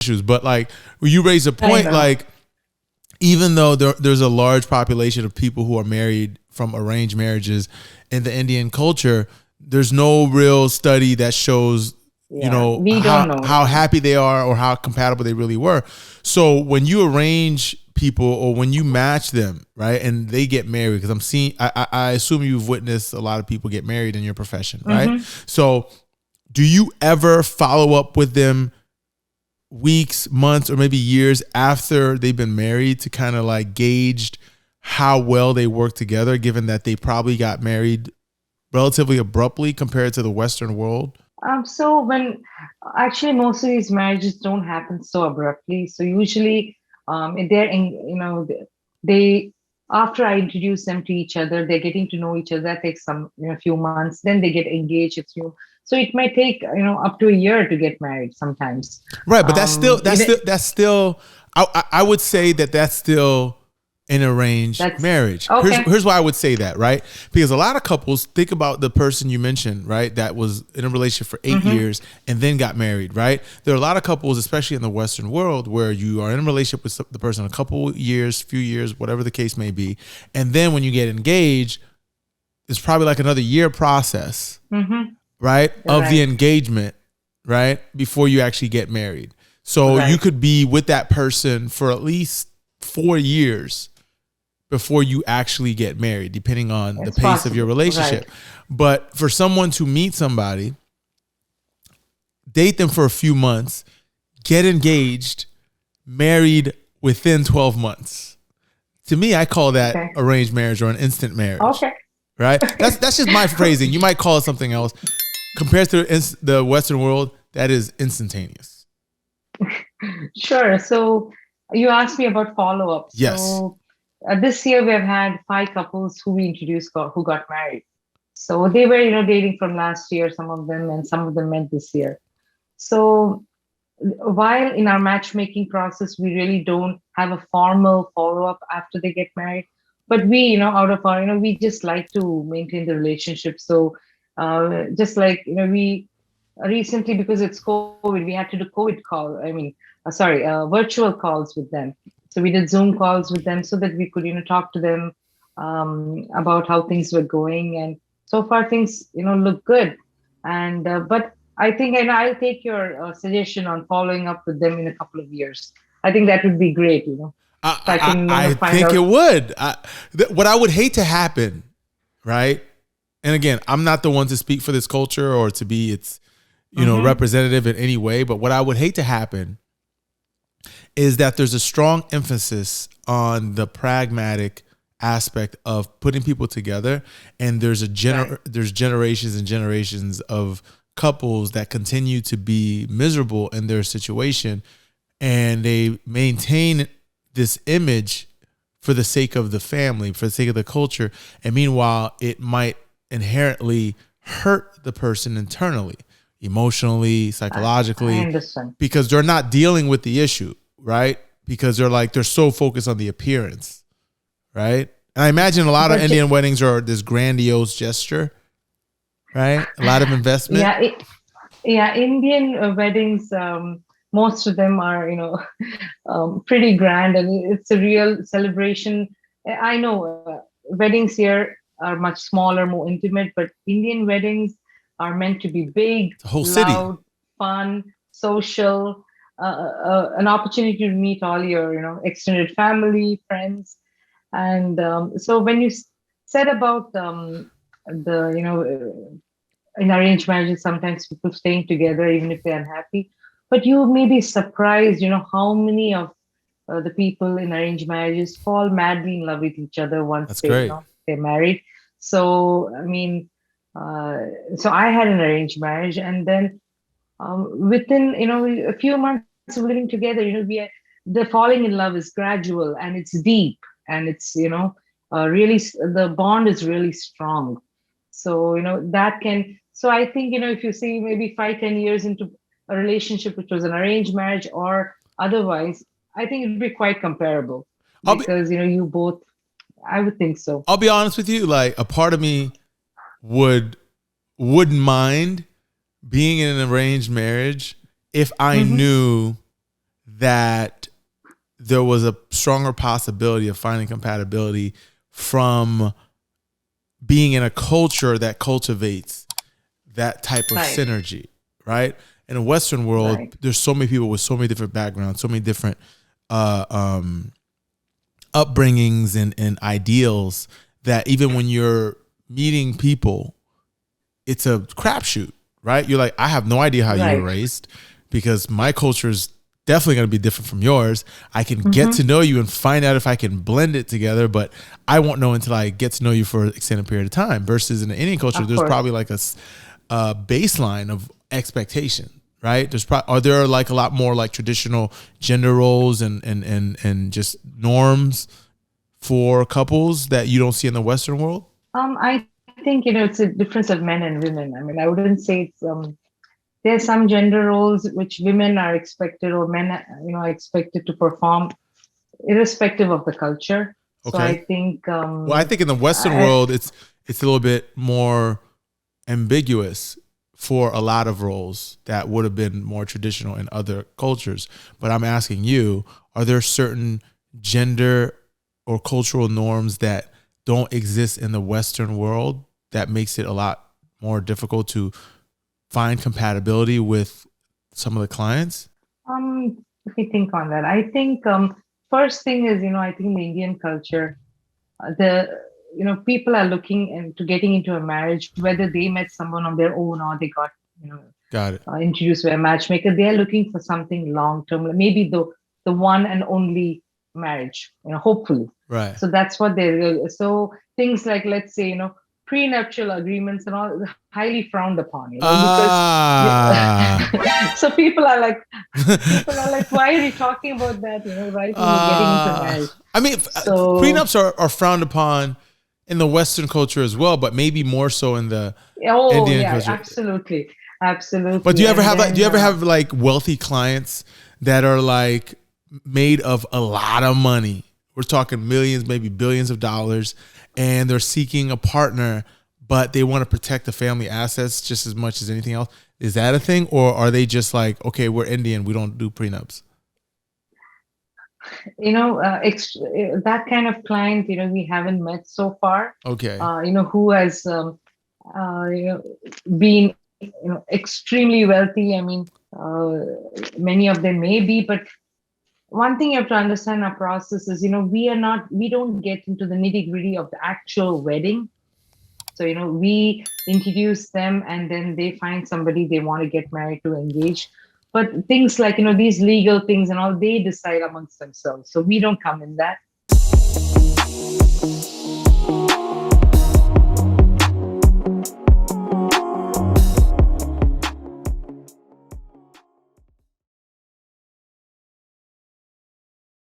issues. But like you raise a point, like even though there's a large population of people who are married from arranged marriages in the Indian culture, there's no real study that shows we don't know how happy they are or how compatible they really were. So when you arrange people or when you match them, right, and they get married, because I assume you've witnessed a lot of people get married in your profession, right? So do you ever follow up with them weeks, months, or maybe years after they've been married to kind of like gauge how well they work together, given that they probably got married relatively abruptly compared to the Western world? So when actually most of these marriages don't happen so abruptly. So usually, they after I introduce them to each other, they're getting to know each other. That takes some few months. Then they get engaged. So it might take up to a year to get married sometimes. Right, but that's still. I would say that's still an arranged marriage. Okay. Here's why I would say that, right? Because a lot of couples, think about the person you mentioned, right, that was in a relationship for 8 years and then got married, right? There are a lot of couples, especially in the Western world, where you are in a relationship with the person a couple years, few years, whatever the case may be, and then when you get engaged, it's probably like another year process, right, of the engagement, right, before you actually get married. So you could be with that person for at least 4 years before you actually get married, depending on the pace of your relationship. Right. But for someone to meet somebody, date them for a few months, get engaged, married within 12 months. To me, I call that arranged marriage or an instant marriage. Okay. Right? That's just my phrasing. You might call it something else. Compared to the Western world, that is instantaneous. Sure. So you asked me about follow-up. Yes. So this year we have had 5 couples who we introduced who got married. So they were, dating from last year, some of them, and some of them met this year. So while in our matchmaking process, we really don't have a formal follow-up after they get married, but we, out of our, we just like to maintain the relationship. So just like, we recently, because it's COVID, we had to do virtual calls with them. So we did Zoom calls with them so that we could, talk to them about how things were going. And so far things, look good. And, but I think, I'll take your suggestion on following up with them in a couple of years. I think that would be great, I think it would. What I would hate to happen, right? And again, I'm not the one to speak for this culture or to be its, representative in any way. But what I would hate to happen is that there's a strong emphasis on the pragmatic aspect of putting people together, and there's there's generations and generations of couples that continue to be miserable in their situation, and they maintain this image for the sake of the family, for the sake of the culture, and meanwhile it might inherently hurt the person internally, emotionally, psychologically, I understand. because they're not dealing with the issue, right? Because they're so focused on the appearance, right? And I imagine a lot of Indian weddings are this grandiose gesture, right? A lot of investment. Indian weddings, most of them are, pretty grand, and it's a real celebration. I know weddings here are much smaller, more intimate, but Indian weddings are meant to be big, the whole city, loud, fun, social, an opportunity to meet all your, extended family, friends. And so when you said about in arranged marriages, sometimes people staying together even if they're unhappy, but you may be surprised, how many of the people in arranged marriages fall madly in love with each other once they're married. So I mean, so I had an arranged marriage, and then within a few months of living together, the falling in love is gradual and it's deep, and it's really the bond is really strong. So that can. So I think if you see maybe 5-10 years into a relationship which was an arranged marriage or otherwise, I think it would be quite comparable because you both. I would think so. I'll be honest with you. Like, a part of me wouldn't mind being in an arranged marriage if I knew that there was a stronger possibility of finding compatibility from being in a culture that cultivates that type of Right. synergy, right? In a Western world, Right. there's so many people with so many different backgrounds, so many different uh, um, upbringings and ideals that even when you're meeting people, it's a crapshoot, right? You're like, I have no idea how you were Right. raised because my culture is definitely going to be different from yours. I can get to Mm-hmm. know you and find out if I can blend it together, but I won't know until I get to know you for an extended period of time. Versus in the Indian culture, Of there's course. probably like a baseline of expectation, right? Are there like a lot more like traditional gender roles and just norms for couples that you don't see in the Western world? I think, it's a difference of men and women. I mean, I wouldn't say it's there are some gender roles which women are expected or men, are expected to perform irrespective of the culture. So Okay. I think, Well, I think in the Western I, world, it's a little bit more ambiguous for a lot of roles that would have been more traditional in other cultures. But I'm asking you, are there certain gender or cultural norms that don't exist in the Western world that makes it a lot more difficult to find compatibility with some of the clients? if we think on that, I think first thing is, I think the Indian culture, the people are looking into getting into a marriage, whether they met someone on their own or they got you know Got it. introduced by a matchmaker. They are looking for something long term, maybe the one and only marriage, hopefully. Right. So that's what they so things like, let's say, prenuptial agreements and all highly frowned upon, because Ah. so people are like, why are you talking about that, right when you're getting into marriage? I mean, So, prenups are frowned upon in the Western culture as well, but maybe more so in the oh Indian yeah, culture. absolutely, But do absolutely. you ever And have like do you then ever have like wealthy clients that are like made of a lot of money? We're talking millions, maybe billions of dollars, and they're seeking a partner, but they want to protect the family assets just as much as anything else. Is that a thing, or are they just like, okay, we're Indian, we don't do prenups? that kind of client, we haven't met so far. Okay, Who has been, extremely wealthy. I mean, many of them may be, but one thing you have to understand our process is, we don't get into the nitty gritty of the actual wedding. So, we introduce them and then they find somebody they want to get married to, engage. But things like, these legal things and all, they decide amongst themselves. So we don't come in that.